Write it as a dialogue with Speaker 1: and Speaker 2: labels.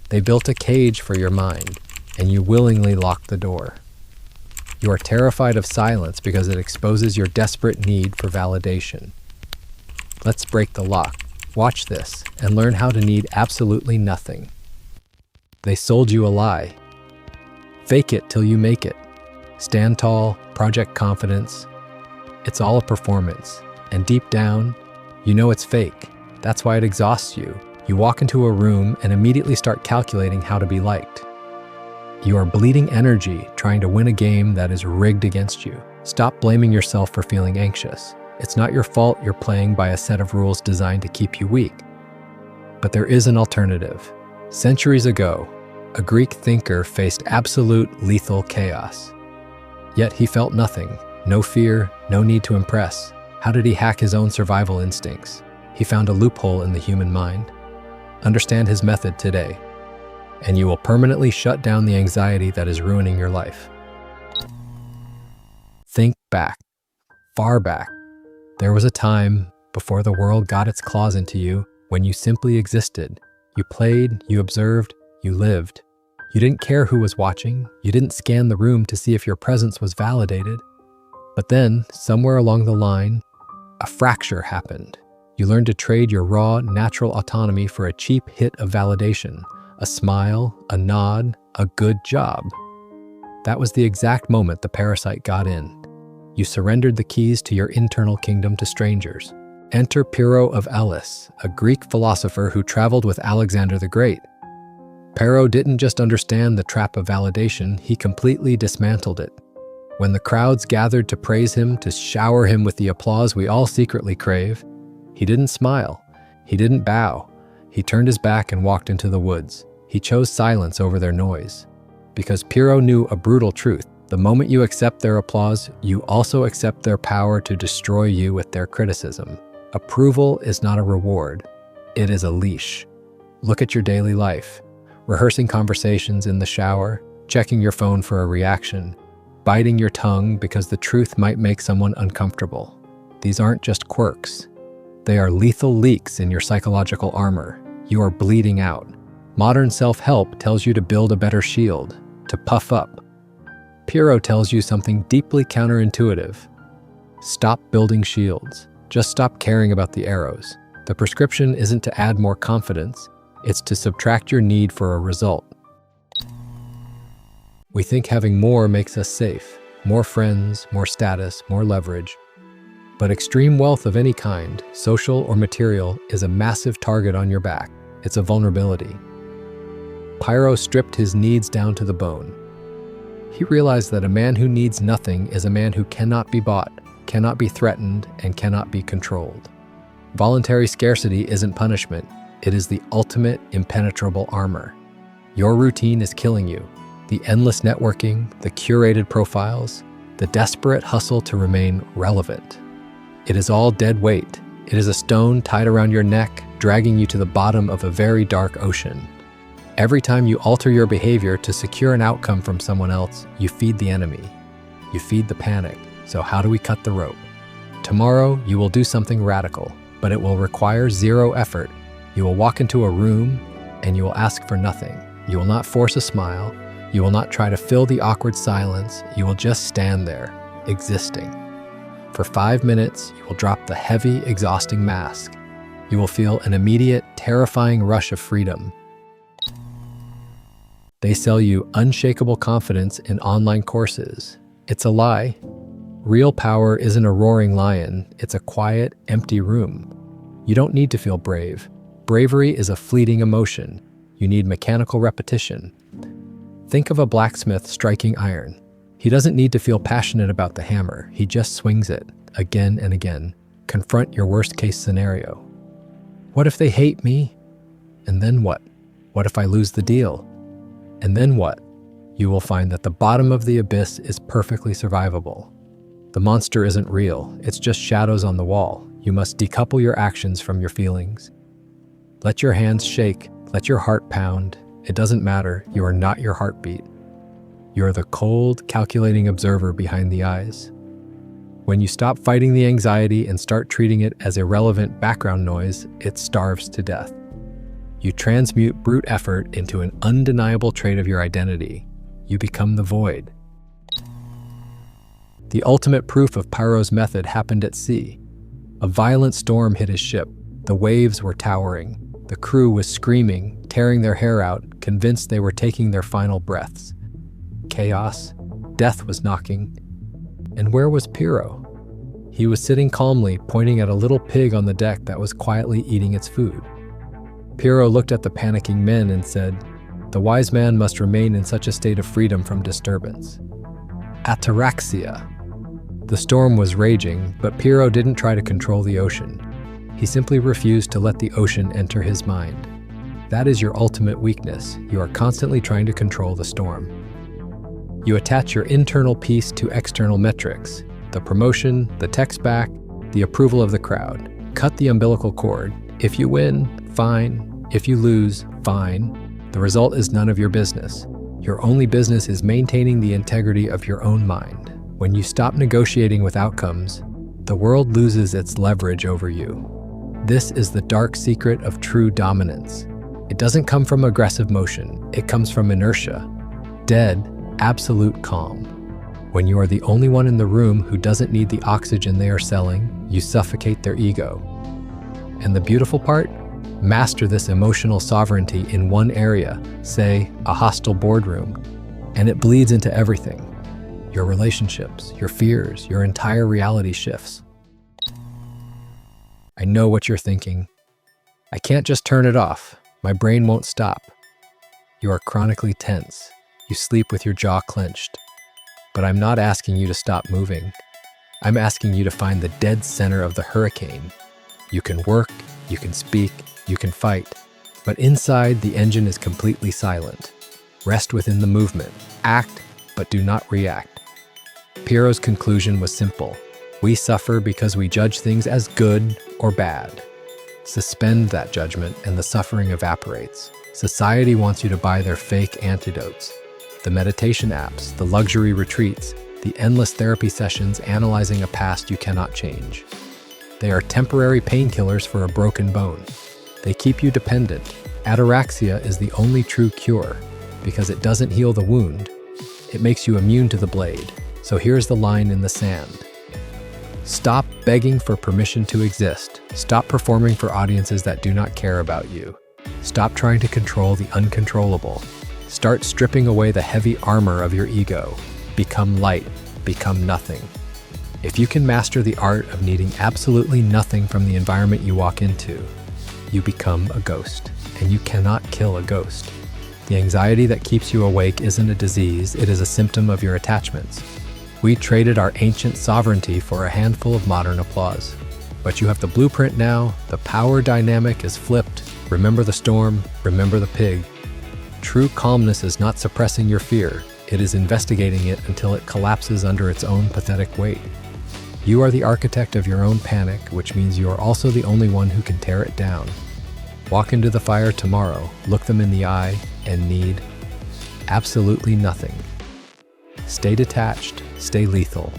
Speaker 1: They built a cage for your mind, and you willingly locked the door. You are terrified of silence because it exposes your desperate need for validation. Let's break the lock. Watch this and learn how to need absolutely nothing. They sold you a lie. Fake it till you make it. Stand tall, project confidence. It's all a performance. And deep down, you know it's fake. That's why it exhausts you. You walk into a room and immediately start calculating how to be liked. You are bleeding energy trying to win a game that is rigged against you. Stop blaming yourself for feeling anxious. It's not your fault you're playing by a set of rules designed to keep you weak. But there is an alternative. Centuries ago, a Greek thinker faced absolute lethal chaos. Yet he felt nothing, no fear, no need to impress. How did he hack his own survival instincts? He found a loophole in the human mind. Understand his method today, and you will permanently shut down the anxiety that is ruining your life. Think back, far back. There was a time, before the world got its claws into you, when you simply existed. You played, you observed, you lived. You didn't care who was watching. You didn't scan the room to see if your presence was validated. But then, somewhere along the line, a fracture happened. You learned to trade your raw, natural autonomy for a cheap hit of validation, a smile, a nod, a good job. That was the exact moment the parasite got in. You surrendered the keys to your internal kingdom to strangers. Enter Pyrrho of Elis, a Greek philosopher who traveled with Alexander the Great. Pyrrho didn't just understand the trap of validation, he completely dismantled it. When the crowds gathered to praise him, to shower him with the applause we all secretly crave, he didn't smile, he didn't bow. He turned his back and walked into the woods. He chose silence over their noise. Because Pyrrho knew a brutal truth. The moment you accept their applause, you also accept their power to destroy you with their criticism. Approval is not a reward, it is a leash. Look at your daily life. Rehearsing conversations in the shower, checking your phone for a reaction, biting your tongue because the truth might make someone uncomfortable. These aren't just quirks. They are lethal leaks in your psychological armor. You are bleeding out. Modern self-help tells you to build a better shield, to puff up. Pyrrho tells you something deeply counterintuitive. Stop building shields. Just stop caring about the arrows. The prescription isn't to add more confidence, it's to subtract your need for a result. We think having more makes us safe. More friends, more status, more leverage. But extreme wealth of any kind, social or material, is a massive target on your back. It's a vulnerability. Pyrrho stripped his needs down to the bone. He realized that a man who needs nothing is a man who cannot be bought, cannot be threatened, and cannot be controlled. Voluntary scarcity isn't punishment. It is the ultimate impenetrable armor. Your routine is killing you. The endless networking, the curated profiles, the desperate hustle to remain relevant. It is all dead weight. It is a stone tied around your neck, dragging you to the bottom of a very dark ocean. Every time you alter your behavior to secure an outcome from someone else, you feed the enemy. You feed the panic. So how do we cut the rope? Tomorrow, you will do something radical, but it will require zero effort. You will walk into a room and you will ask for nothing. You will not force a smile. You will not try to fill the awkward silence. You will just stand there, existing. For 5 minutes, you will drop the heavy, exhausting mask. You will feel an immediate, terrifying rush of freedom. They sell you unshakable confidence in online courses. It's a lie. Real power isn't a roaring lion, it's a quiet, empty room. You don't need to feel brave. Bravery is a fleeting emotion. You need mechanical repetition. Think of a blacksmith striking iron. He doesn't need to feel passionate about the hammer, he just swings it, again and again. Confront your worst-case scenario. What if they hate me? And then what? What if I lose the deal? And then what? You will find that the bottom of the abyss is perfectly survivable. The monster isn't real, it's just shadows on the wall. You must decouple your actions from your feelings. Let your hands shake, let your heart pound. It doesn't matter, you are not your heartbeat. You are the cold, calculating observer behind the eyes. When you stop fighting the anxiety and start treating it as irrelevant background noise, it starves to death. You transmute brute effort into an undeniable trait of your identity. You become the void. The ultimate proof of Pyro's method happened at sea. A violent storm hit his ship. The waves were towering. The crew was screaming, tearing their hair out, convinced they were taking their final breaths. Chaos, death was knocking. And where was Pyro? He was sitting calmly, pointing at a little pig on the deck that was quietly eating its food. Pyro looked at the panicking men and said, "The wise man must remain in such a state of freedom from disturbance." Ataraxia. The storm was raging, but Pyro didn't try to control the ocean. He simply refused to let the ocean enter his mind. That is your ultimate weakness. You are constantly trying to control the storm. You attach your internal peace to external metrics: the promotion, the text back, the approval of the crowd. Cut the umbilical cord. If you win, fine. If you lose, fine. The result is none of your business. Your only business is maintaining the integrity of your own mind. When you stop negotiating with outcomes, the world loses its leverage over you. This is the dark secret of true dominance. It doesn't come from aggressive motion. It comes from inertia. Dead, absolute calm. When you are the only one in the room who doesn't need the oxygen they are selling, you suffocate their ego. And the beautiful part? Master this emotional sovereignty in one area, say, a hostile boardroom, and it bleeds into everything. Your relationships, your fears, your entire reality shifts. I know what you're thinking. I can't just turn it off. My brain won't stop. You are chronically tense. You sleep with your jaw clenched. But I'm not asking you to stop moving. I'm asking you to find the dead center of the hurricane. You can work, you can speak, you can fight, but inside the engine is completely silent. Rest within the movement. Act, but do not react. Pyro's conclusion was simple. We suffer because we judge things as good or bad. Suspend that judgment and the suffering evaporates. Society wants you to buy their fake antidotes. The meditation apps, the luxury retreats, the endless therapy sessions analyzing a past you cannot change. They are temporary painkillers for a broken bone. They keep you dependent. Ataraxia is the only true cure because it doesn't heal the wound. It makes you immune to the blade. So here's the line in the sand. Stop begging for permission to exist. Stop performing for audiences that do not care about you. Stop trying to control the uncontrollable. Start stripping away the heavy armor of your ego. Become light. Become nothing. If you can master the art of needing absolutely nothing from the environment you walk into, you become a ghost, and you cannot kill a ghost. The anxiety that keeps you awake isn't a disease, it is a symptom of your attachments. We traded our ancient sovereignty for a handful of modern applause. But you have the blueprint now, the power dynamic is flipped. Remember the storm, remember the pig. True calmness is not suppressing your fear, it is investigating it until it collapses under its own pathetic weight. You are the architect of your own panic, which means you are also the only one who can tear it down. Walk into the fire tomorrow, look them in the eye, and need absolutely nothing. Stay detached, stay lethal.